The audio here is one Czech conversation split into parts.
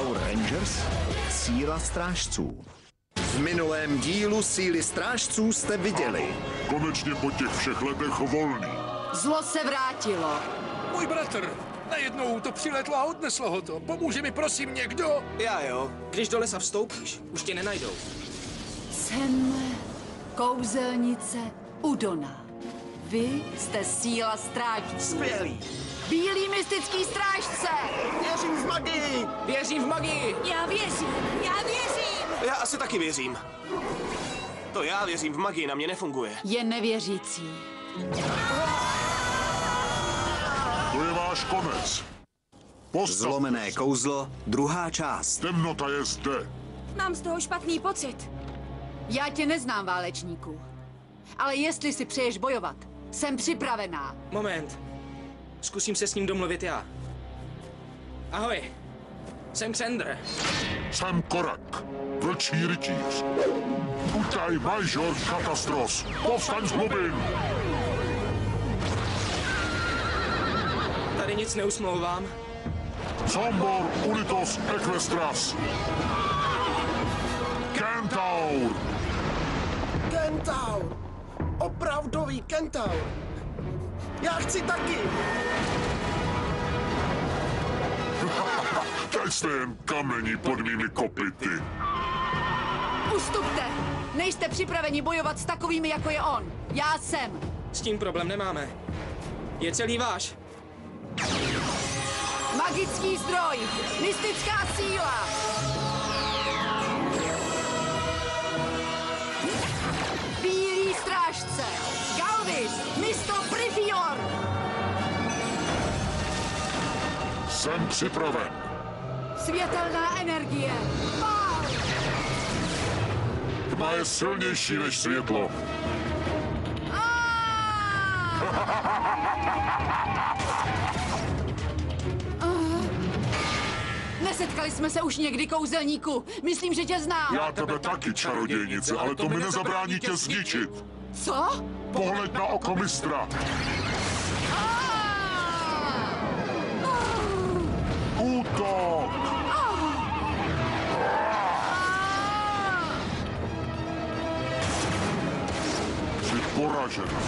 Power Rangers síla strážců. V minulém dílu síly strážců jste viděli. Konečně po těch všech letech volný. Zlo se vrátilo. Můj bratr. Najednou to přiletlo a odneslo ho to. Pomůže mi prosím někdo? Já jo. Když do lesa vstoupíš, už tě nenajdou. Jsem kouzelnice Udona. Vy jste síla strážců. Skvělý. Bílý mystický strážce! Věřím v magii. Věřím v magii. Já věřím! Já asi taky věřím. To já věřím v magii na mě nefunguje. Je nevěřící. To je váš konec. Postavte Zlomené se. kouzlo, druhá část. Temnota je zde. Mám z toho špatný pocit. Já tě neznám, válečníku. Ale jestli si přeješ bojovat, jsem připravená. Moment. Zkusím se s ním domluvit já. Ahoj. Jsem Xander. Jsem Korak, vlčí rytíř. Utaj major Katastros. Povstaň z hlubin. Tady nic neusmlouvám. Zombor unitos equestras. Kentaur. Kentaur! Opravdový kentaur! Já chci taky! Teď jste jen kamení pod mými kopyty. Ustupte! Nejste připraveni bojovat s takovými, jako je on. Já jsem. S tím problém nemáme. Je celý váš. Magický zdroj! Mystická síla! Bílý strážce! Galvis! Misto Prifior! Jsem připraven. Světelná energie! Pál! Tma je silnější než světlo. Nesetkali jsme se už někdy, kouzelníku. Myslím, že tě znám. Já tebe taky, čarodějnice, ale to mi nezabrání tě zničit. Co? Pohled na oko mistra. Útok! Jsi poražena.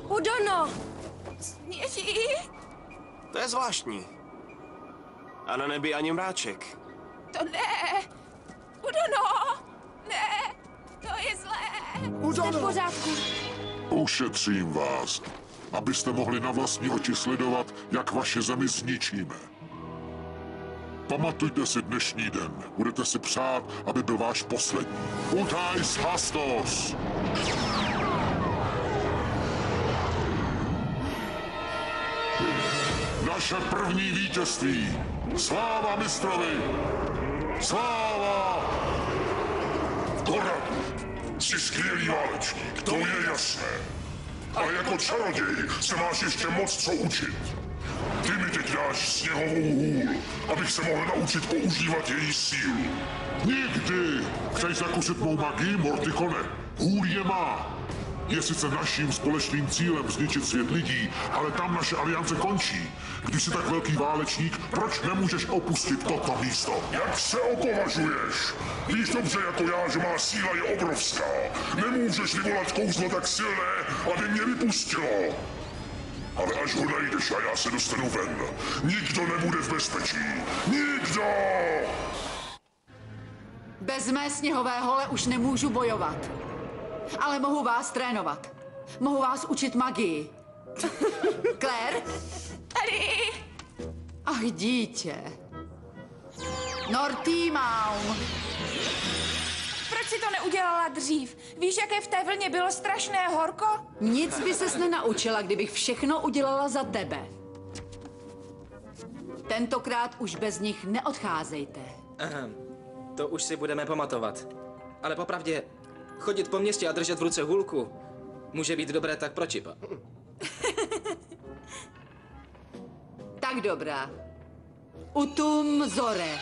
Udono! Sněží? To je zvláštní. A na nebi ani mráček. To ne! Udono! Ne! To je zlé! Jste v pořádku. Ušetřím vás, abyste mohli na vlastní oči sledovat, jak vaše zemi zničíme. Pamatujte si dnešní den. Budete si přát, aby byl váš poslední. Utajs hastos! Naše první vítězství! Sláva mistrovi! Sláva! Korak, jsi skvělý válečník, to je jasné. Ale jako čaroděj se máš ještě moc co učit. Ty mi teď dáš sněhovou hůl, abych se mohl naučit používat její sílu. Nikdy! Chceš zakusit mou magii, Mortikone? Hůl je má. Je sice naším společným cílem zničit svět lidí, ale tam naše aliance končí. Když jsi tak velký válečník, proč nemůžeš opustit toto místo? Jak se opovažuješ? Víš dobře jako já, že má síla je obrovská. Nemůžeš vyvolat kouzlo tak silné, aby mě vypustilo. Ale až ho najdeš a já se dostanu ven, nikdo nebude v bezpečí. Nikdo! Bez mé sněhové hole už nemůžu bojovat. Ale mohu vás trénovat. Mohu vás učit magii. Claire? Tady! Ach, dítě. Nortímaum. Proč si to neudělala dřív? Víš, jaké v té vlně bylo strašné horko? Nic by ses nenaučila, kdybych všechno udělala za tebe. Tentokrát už bez nich neodcházejte. To už si budeme pamatovat. Ale popravdě, chodit po městě a držet v ruce hůlku může být dobré tak pro čipa. Tak dobrá. Utum Zore.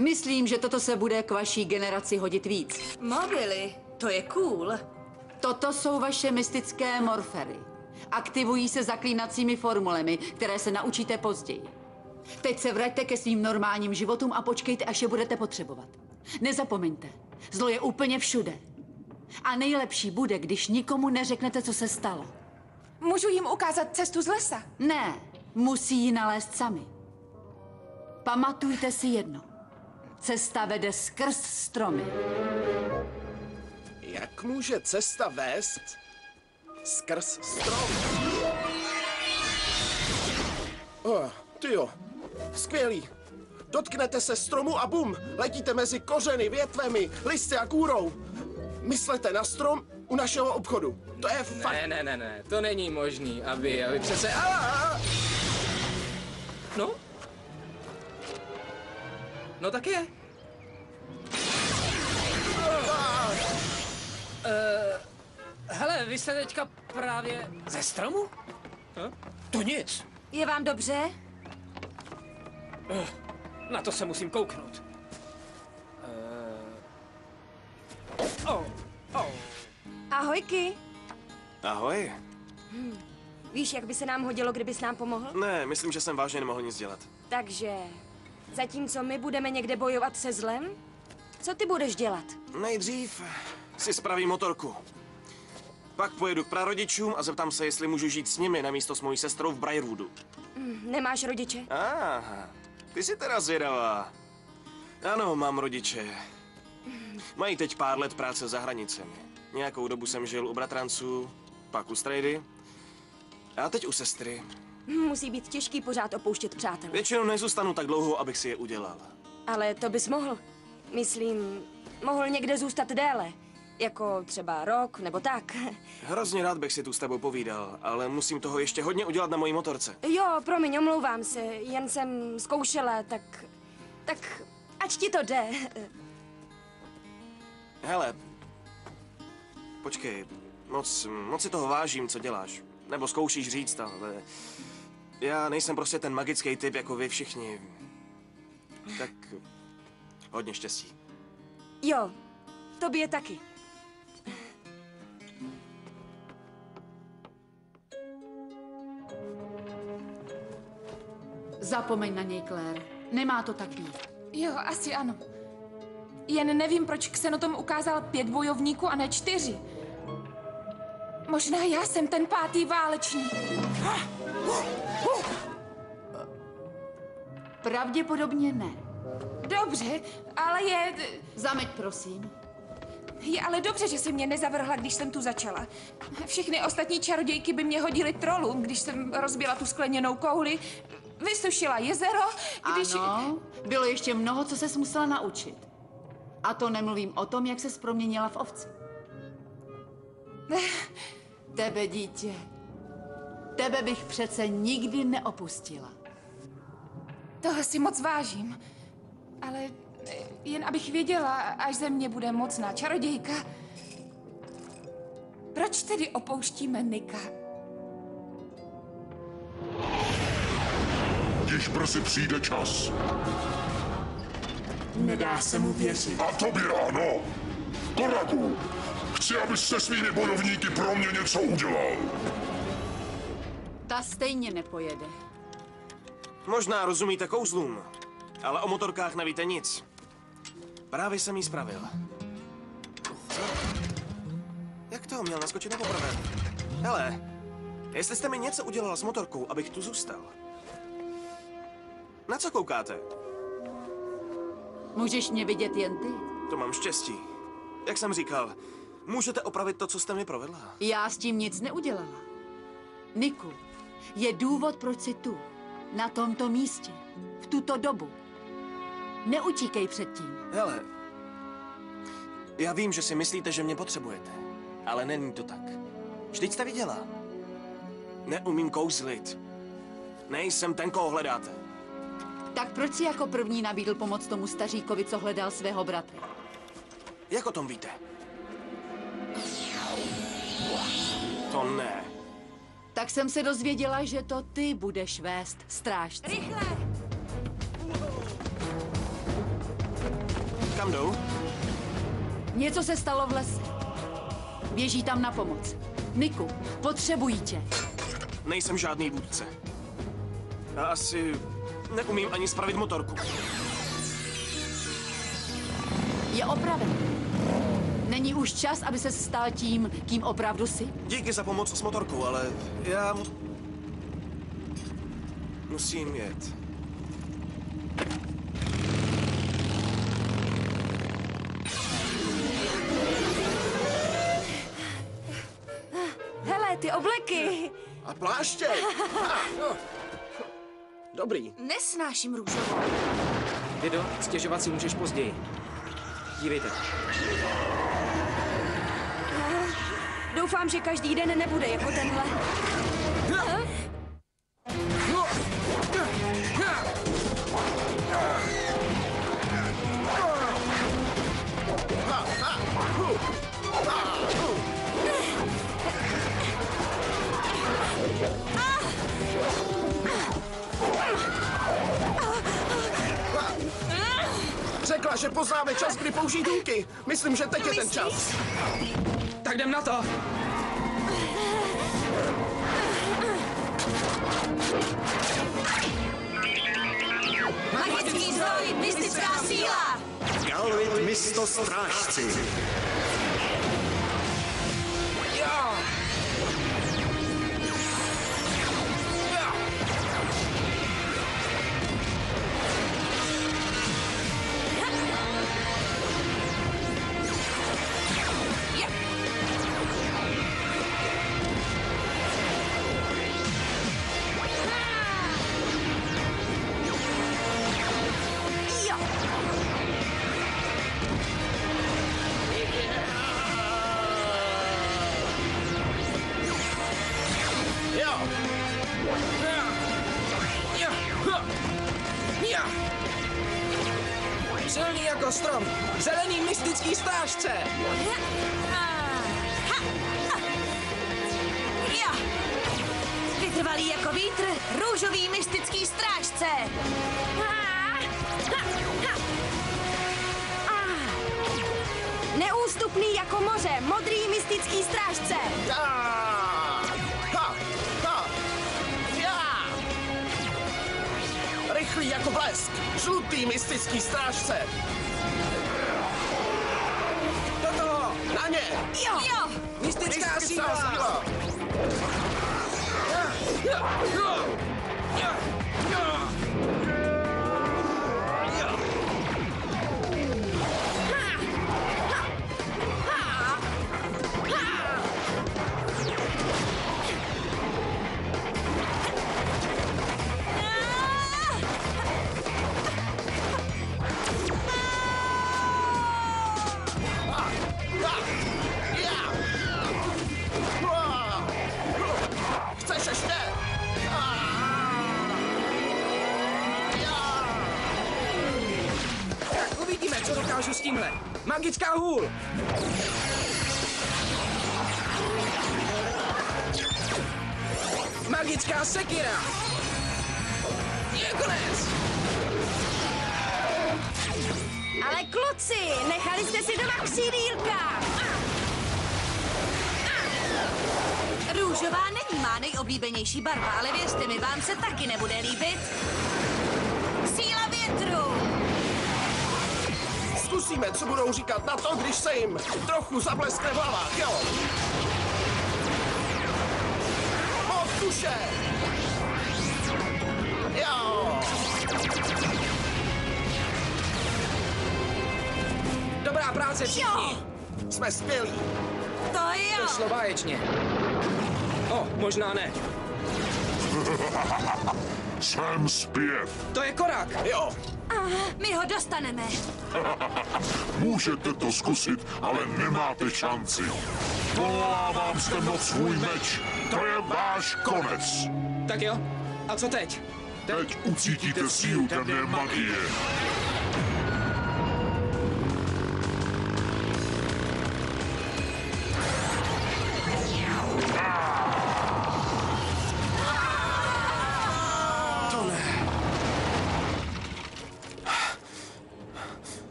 Myslím, že toto se bude k vaší generaci hodit víc. Mobily, to je cool. Toto jsou vaše mystické morfery. Aktivují se zaklínacími formulemi, které se naučíte později. Teď se vraťte ke svým normálním životům a počkejte, až je budete potřebovat. Nezapomeňte, zlo je úplně všude. A nejlepší bude, když nikomu neřeknete, co se stalo. Můžu jim ukázat cestu z lesa? Ne, musí ji nalézt sami. Pamatujte si jedno. Cesta vede skrz stromy. Jak může cesta vést skrz strom? Tyjo, skvělý. Dotknete se stromu a bum, letíte mezi kořeny, větvemi, listy a kůrou. Myslete na strom u našeho obchodu. To je fakt... Ne, to není možný, aby přece... No? No tak je. Hele, vy jste teďka právě ze stromu? To nic. Je vám dobře? Na to se musím kouknout. Ahojky. Ahoj. Víš, jak by se nám hodilo, kdybys nám pomohl? Ne, myslím, že jsem vážně nemohl nic dělat. Takže, zatímco my budeme někde bojovat se zlem, co ty budeš dělat? Nejdřív si spravím motorku. Pak pojedu k prarodičům a zeptám se, jestli můžu žít s nimi namísto s mojí sestrou v Briarwoodu. Nemáš rodiče? Aha, ty jsi teda zvědavá. Ano, mám rodiče. Mají teď pár let práce za hranicemi. Nějakou dobu jsem žil u bratranců, pak u strejdy a teď u sestry. Musí být těžký pořád opouštět přátele. Většinou nezůstanu tak dlouho, abych si je udělal. Ale to bys mohl. Myslím, mohl někde zůstat déle. Jako třeba rok, nebo tak. Hrozně rád bych si tu s tebou povídal, ale musím toho ještě hodně udělat na mojí motorce. Jo, promiň, omlouvám se. Jen jsem zkoušela, tak ať ti to jde. Hele, počkej, moc si toho vážím, co děláš. Nebo zkoušíš říct, ale já nejsem prostě ten magický typ, jako vy všichni. Tak hodně štěstí. Jo, tobě taky. Zapomeň na něj, Claire. Nemá to tak být. Jo, asi ano. Jen nevím, proč Xenotom ukázal 5 bojovníků a ne 4. Možná já jsem ten 5. válečník. Pravděpodobně ne. Dobře, ale je... Zameď, prosím. Je ale dobře, že jsi mě nezavrhla, když jsem tu začala. Všechny ostatní čarodějky by mě hodily trolům, když jsem rozbila tu skleněnou kouli, vysušila jezero, když... Ano, bylo ještě mnoho, co ses musela naučit. A to nemluvím o tom, jak ses proměnila v ovci. Tebe, dítě. Tebe bych přece nikdy neopustila. Toho si moc vážím. Ale jen abych věděla, až ze mě bude mocná čarodějka, proč tedy opouštíme Nika? Již brzy přijde čas. Nedá se mu věřit. A tobě ano. Koraku, chci, abys se svými bojovníky pro mě něco udělal. Ta stejně nepojede. Možná rozumíte kouzlům, ale o motorkách nevíte nic. Právě jsem jí spravil. Co? Jak to? Měl naskočit na poprvé? Hele, jestli jste mi něco udělala s motorkou, abych tu zůstal. Na co koukáte? Můžeš mě vidět jen ty. To mám štěstí. Jak jsem říkal, můžete opravit to, co jste mi provedla. Já s tím nic neudělala. Niku, je důvod, proč jsi tu. Na tomto místě. V tuto dobu. Neutíkej před tím. Hele, já vím, že si myslíte, že mě potřebujete, ale není to tak. Vždyť jste viděla. Neumím kouzlit. Nejsem ten, koho hledáte. Tak proč jsi jako první nabídl pomoc tomu staříkovi, co hledal svého bratra? Jak o tom víte? To ne. Tak jsem se dozvěděla, že to ty budeš vést strážce. Rychle! Kam jdou? Něco se stalo v lese. Běží tam na pomoc. Niku, potřebují tě. Nejsem žádný vůdce. A asi neumím ani spravit motorku. Je opraven. Není už čas, aby se stal tím, kým opravdu jsi? Díky za pomoc s motorkou, ale já... musím jet. Hele, ty obleky. A pláště! Dobrý. Nesnáším růžovou. Vido, stěžovat si můžeš později. Dívejte. Doufám, že každý den nebude jako tenhle. Řekla, že poznáme čas, kdy použít hůlky. Myslím, že teď je ten čas. Tak jdem na to! Magický zdroj, mystická síla! Galvit misto strážci. Silný jako strom. Zelený mystický strážce. Vytrvalý jako vítr, růžový mystický strážce. Neústupný jako moře, modrý mystický strážce. Rychlý jako blesk. Žlutý mystický strážce. Do toho! Na ně! Jo! Mystická síla! Chceš ještě? Tak uvidíme, co dokážu s tímhle. Magická hůl! Magická sekira! Je konec! Ale kluci, nechali jste si doma křídýlka. Růžová není má nejoblíbenější barva, ale věřte mi, vám se taky nebude líbit. Síla větru! Zkusíme, co budou říkat na to, když se jim trochu zableskne v hlavách, jo? Moc duše! Jo! Dobrá práce všichni! Jsme skvělí. To jo! To šlo báječně. O, možná ne. Jsem zpět. To je korák. Jo. My ho dostaneme. Můžete to zkusit, ale nemáte šanci. Volávám z temnot svůj meč. To je váš konec. Tak jo. A co teď? Teď ucítíte sílu temné magie.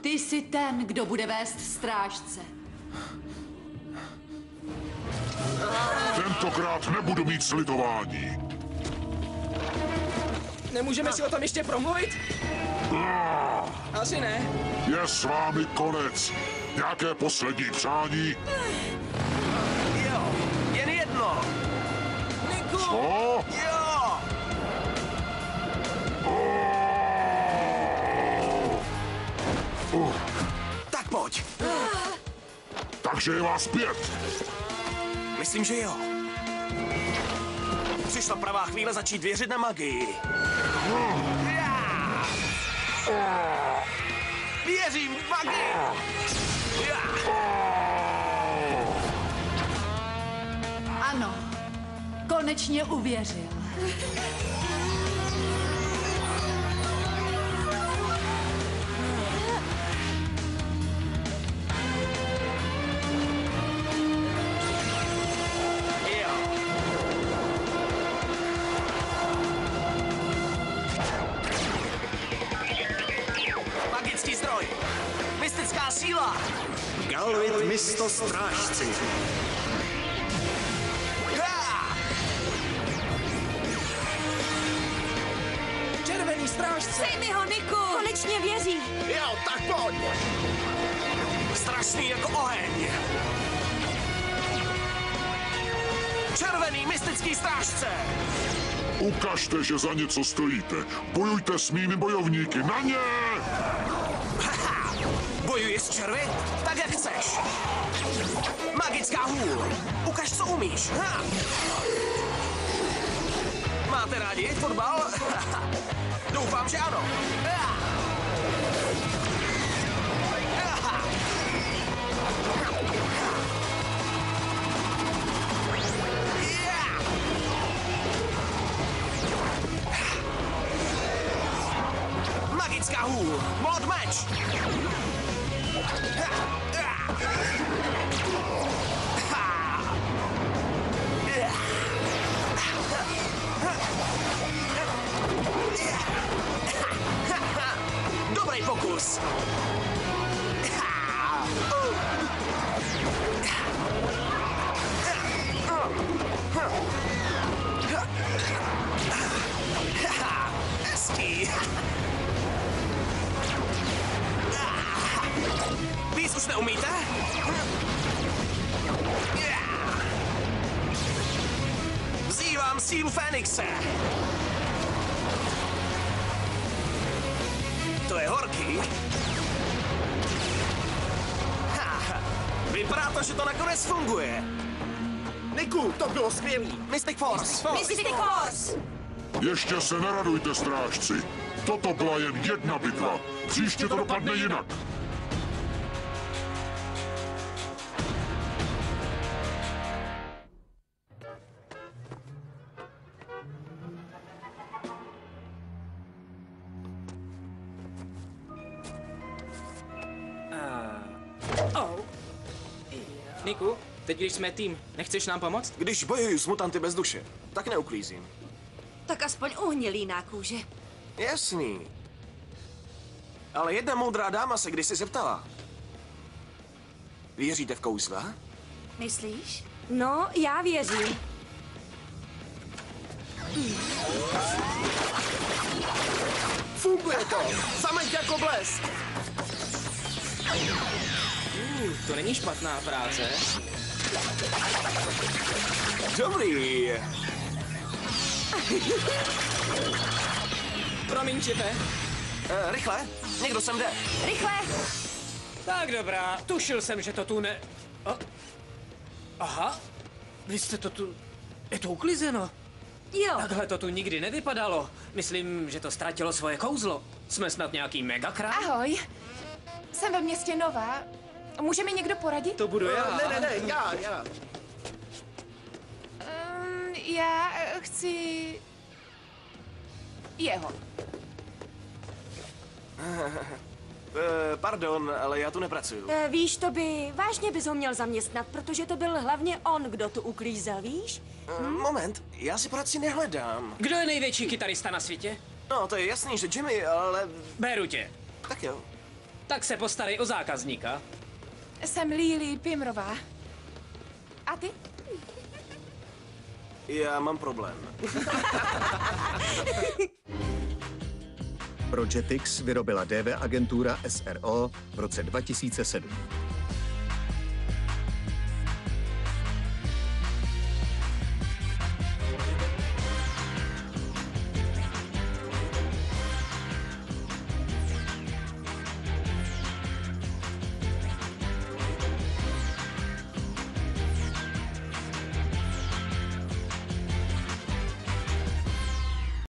Ty jsi ten, kdo bude vést strážce. Tentokrát nebudu mít slitování. Nemůžeme si o tom ještě promluvit? Asi ne. Je s vámi konec. Nějaké poslední přání? Jo, jen jedno. Niku! Co? Jo! Tak pojď. Takže je vás 5. Myslím, že jo. Přišla pravá chvíle začít věřit na magii. Já! Věřím v magii! Já! Ano, konečně uvěřil. Magický zdroj! Mystická síla! Galvit misto strážci. Červený strážce! Dej mi ho, Niku! Konečně věří. Jo, tak pojď! Strašný jako oheň! Červený mystický strážce! Ukažte, že za něco stojíte. Bojujte s mými bojovníky. Na ně! Bojuješ s červy? Tak jak chceš. Magická hůl. Ukaž, co umíš. Ha! Máte rádi fotbal? Doufám, že ano. Ha! Ha! Magická hůl. Mod meč. Dobrý pokus. Hezký. Víc už neumíte? Vzývám sílu Fénixe. To je horký. Vypadá to, že to nakonec funguje. Niku, to bylo skvělý. Mystic Force. Mystic Force! Ještě se neradujte, strážci. Toto byla jen jedna bitva. Příště to dopadne jinak. Niku, teď když jsme tým, nechceš nám pomoct? Když bojuju s mutanty bez duše, tak neuklízím. Tak aspoň uhnilý kůže. Jasný. Ale jedna moudrá dáma se kdysi zeptala. Věříte v kouzla? Myslíš? No, já věřím. Funguje to! Zameď jako blesk! To není špatná práce. Dobrý. Promiň, Čipe. Rychle, někdo sem jde. Rychle! Tak dobrá, tušil jsem, že to tu ne... Aha, vy jste to tu... Je to uklizeno. Jo. Takhle to tu nikdy nevypadalo. Myslím, že to ztratilo svoje kouzlo. Jsme snad nějaký megakrál? Ahoj. Jsem ve městě nová. Může mi někdo poradit? To budu já. Ne, já. Já chci... jeho. Pardon, ale já tu nepracuju. Víš, to by... Vážně bys ho měl zaměstnat, protože to byl hlavně on, kdo tu uklízel, víš? Moment, já si práci nehledám. Kdo je největší kytarista na světě? No, to je jasný, že Jimmy, ale... Beru tě. Tak jo. Tak se postarej o zákazníka. Jsem Lily Pimrová. A ty? Já mám problém. Pro Jetix vyrobila DV agentura SRO v roce 2007.